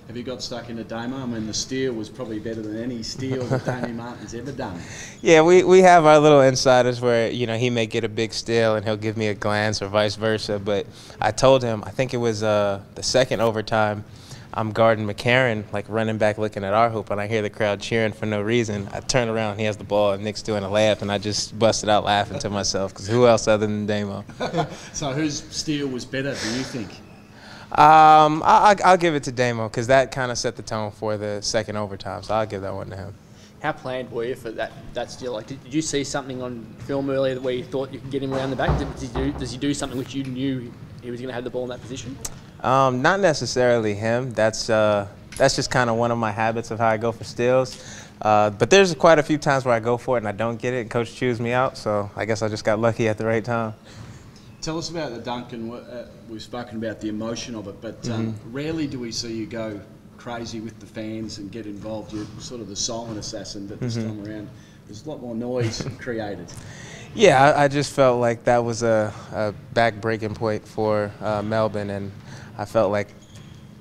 Have you got stuck into Damo? I mean, the steal was probably better than any steal that Damien Martin's ever done. Yeah, we have our little insiders where, he may get a big steal and he'll give me a glance or vice versa. But I told him, I think it was the second overtime, I'm guarding McCarron, like running back looking at our hoop, and I hear the crowd cheering for no reason. I turn around, he has the ball, and Nick's doing a layup, and I just busted out laughing to myself because who else other than Damo? So whose steal was better, do you think? I'll give it to Damo because that kind of set the tone for the second overtime, so I'll give that one to him. How planned were you for that steal? Like, did you see something on film earlier where you thought you could get him around the back? Does he do something which you knew he was going to have the ball in that position? Not necessarily him. That's just kind of one of my habits of how I go for steals. But there's quite a few times where I go for it and I don't get it, and Coach chews me out. So I guess I just got lucky at the right time. Tell us about the dunk, and we've spoken about the emotion of it, but rarely do we see you go crazy with the fans and get involved. You're sort of the silent assassin, but this time around there's a lot more noise created. Yeah, I just felt like that was a back-breaking point for Melbourne, and I felt like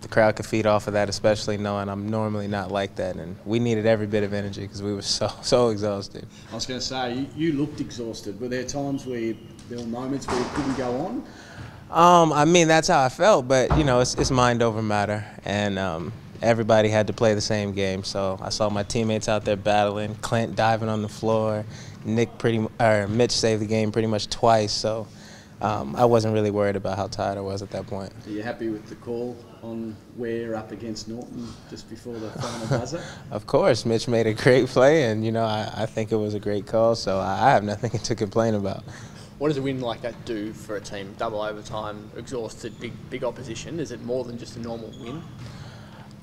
the crowd could feed off of that, especially knowing I'm normally not like that, and we needed every bit of energy because we were so exhausted. I was going to say, you looked exhausted. Were there times where there were moments where you couldn't go on? I mean, that's how I felt, but it's mind over matter, and everybody had to play the same game. So I saw my teammates out there battling, Clint diving on the floor, Mitch saved the game pretty much twice. So I wasn't really worried about how tired I was at that point. Are you happy with the call on Ware up against Norton just before the final buzzer? Of course, Mitch made a great play, and I think it was a great call. So I have nothing to complain about. What does a win like that do for a team? Double overtime, exhausted, big opposition. Is it more than just a normal win?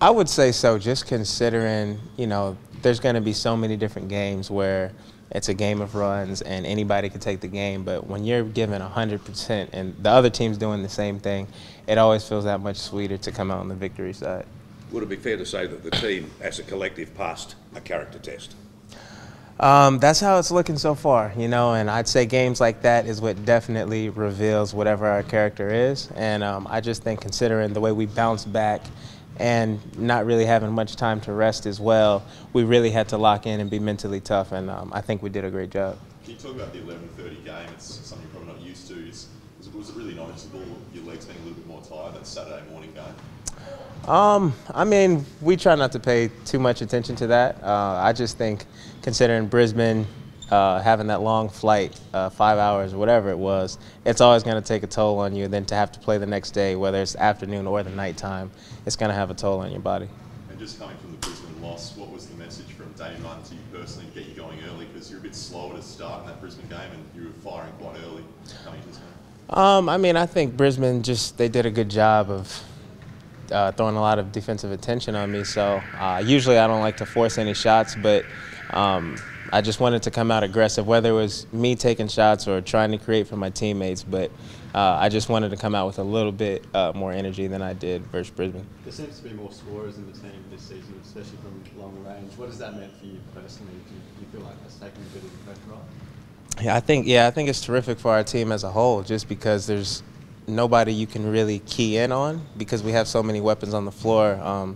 I would say so, just considering, there's going to be so many different games where it's a game of runs and anybody could take the game. But when you're given 100% and the other team's doing the same thing, it always feels that much sweeter to come out on the victory side. Would it be fair to say that the team, as a collective, passed a character test? That's how it's looking so far, and I'd say games like that is what definitely reveals whatever our character is. And I just think considering the way we bounced back and not really having much time to rest as well, we really had to lock in and be mentally tough, and I think we did a great job. Can you talk about the 11:30 game? It's something you're probably not used to. Was it really noticeable, your legs being a little bit more tired, that Saturday morning game? I mean, we try not to pay too much attention to that. I just think considering Brisbane having that long flight, 5 hours, whatever it was, it's always going to take a toll on you. Then to have to play the next day, whether it's afternoon or the nighttime, it's going to have a toll on your body. And just coming from the Brisbane loss, what was the message from Damien Martin to you personally to get you going early? Because you're a bit slower to start in that Brisbane game and you were firing quite early coming to this game. I mean, I think Brisbane they did a good job of throwing a lot of defensive attention on me. So usually I don't like to force any shots, but I just wanted to come out aggressive, whether it was me taking shots or trying to create for my teammates. But I just wanted to come out with a little bit more energy than I did versus Brisbane. There seems to be more scorers in the team this season, especially from long range. What has that meant for you personally? Do you feel like that's taken a bit of the pressure off? Yeah, I think it's terrific for our team as a whole, just because there's nobody you can really key in on because we have so many weapons on the floor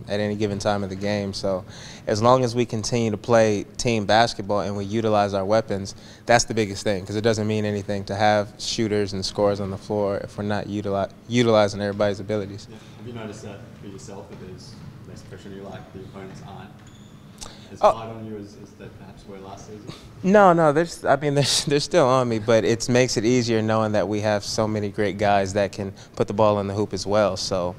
at any given time of the game. So as long as we continue to play team basketball and we utilize our weapons, that's the biggest thing, because it doesn't mean anything to have shooters and scorers on the floor if we're not utilizing everybody's abilities. Yeah. Have you noticed that for yourself, that there's less pressure on you, like the opponents aren't as hard on you as they perhaps were last season? No, they're still on me, but it makes it easier knowing that we have so many great guys that can put the ball in the hoop as well. So,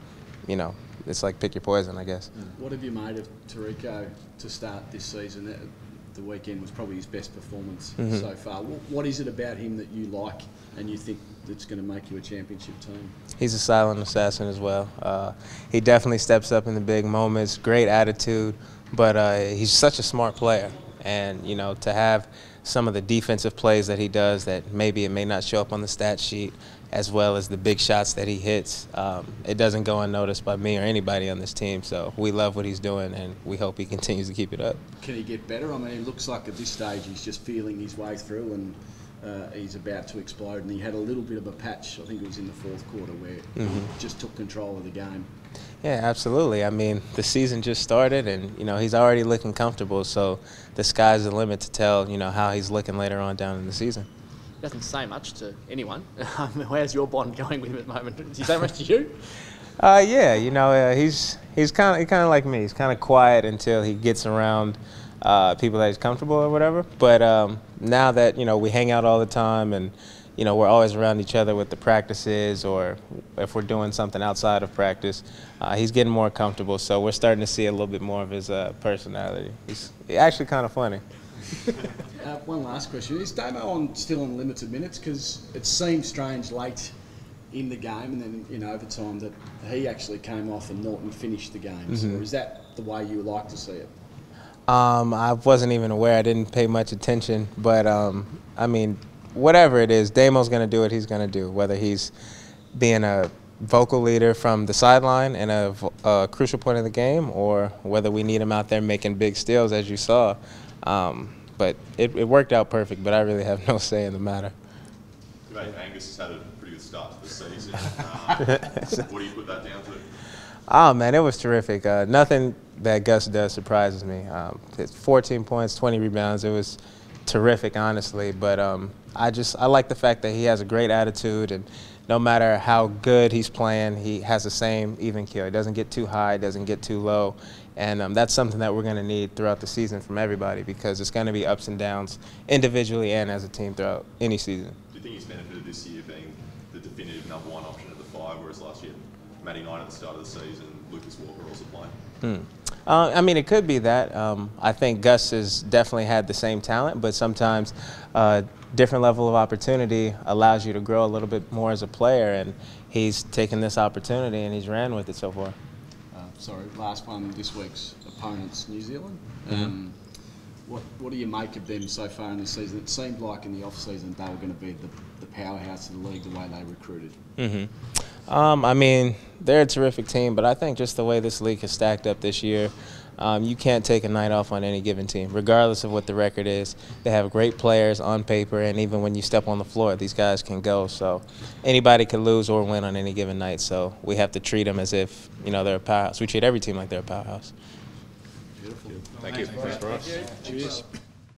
it's like pick your poison, I guess. What have you made of Tarico to start this season? The weekend was probably his best performance so far. What is it about him that you like and you think that's going to make you a championship team? He's a silent assassin as well. He definitely steps up in the big moments, great attitude, but he's such a smart player. And, to have some of the defensive plays that he does that maybe it may not show up on the stat sheet, as well as the big shots that he hits, it doesn't go unnoticed by me or anybody on this team. So we love what he's doing, and we hope he continues to keep it up. Can he get better? I mean, it looks like at this stage he's just feeling his way through, and he's about to explode. And he had a little bit of a patch, I think it was in the fourth quarter, where he just took control of the game. Yeah, absolutely. I mean, the season just started, and he's already looking comfortable. So the sky's the limit to tell how he's looking later on down in the season. He doesn't say much to anyone. Where's your bond going with him at the moment? Does he say much to you? Yeah, he's kind of like me. He's kind of quiet until he gets around people that he's comfortable or whatever. But now that we hang out all the time, and we're always around each other with the practices, or if we're doing something outside of practice, he's getting more comfortable. So we're starting to see a little bit more of his personality. He's actually kind of funny. One last question. Is Damo still on limited minutes? Because it seemed strange late in the game and then in overtime that he actually came off and Norton finished the games. Or is that the way you like to see it? I wasn't even aware. I didn't pay much attention. But, I mean, whatever it is, Damo's going to do what he's going to do, whether he's being a vocal leader from the sideline in a crucial point of the game, or whether we need him out there making big steals, as you saw. But it worked out perfect, but I really have no say in the matter. Angus has had a pretty good start to the season. What do you put that down to? Oh, man, it was terrific. Nothing that Gus does surprises me. It's 14 points, 20 rebounds. It was terrific, honestly. But I like the fact that he has a great attitude, and no matter how good he's playing, he has the same even keel. He doesn't get too high, doesn't get too low. And that's something that we're going to need throughout the season from everybody, because it's going to be ups and downs individually and as a team throughout any season. Do you think he's benefited this year being the definitive #1 option at the 5, whereas last year Matty Knight at the start of the season, Lucas Walker also playing? I mean, it could be that. I think Gus has definitely had the same talent, but sometimes different level of opportunity allows you to grow a little bit more as a player, and he's taken this opportunity and he's ran with it so far. Sorry, last one, this week's opponents, New Zealand. What do you make of them so far in the season? It seemed like in the off-season they were going to be the powerhouse of the league, the way they recruited. I mean, they're a terrific team, but I think just the way this league has stacked up this year, you can't take a night off on any given team, regardless of what the record is. They have great players on paper, and even when you step on the floor, these guys can go. So anybody can lose or win on any given night. So we have to treat them as if they're a powerhouse. We treat every team like they're a powerhouse. Beautiful. Thank you. Thanks for us. Cheers.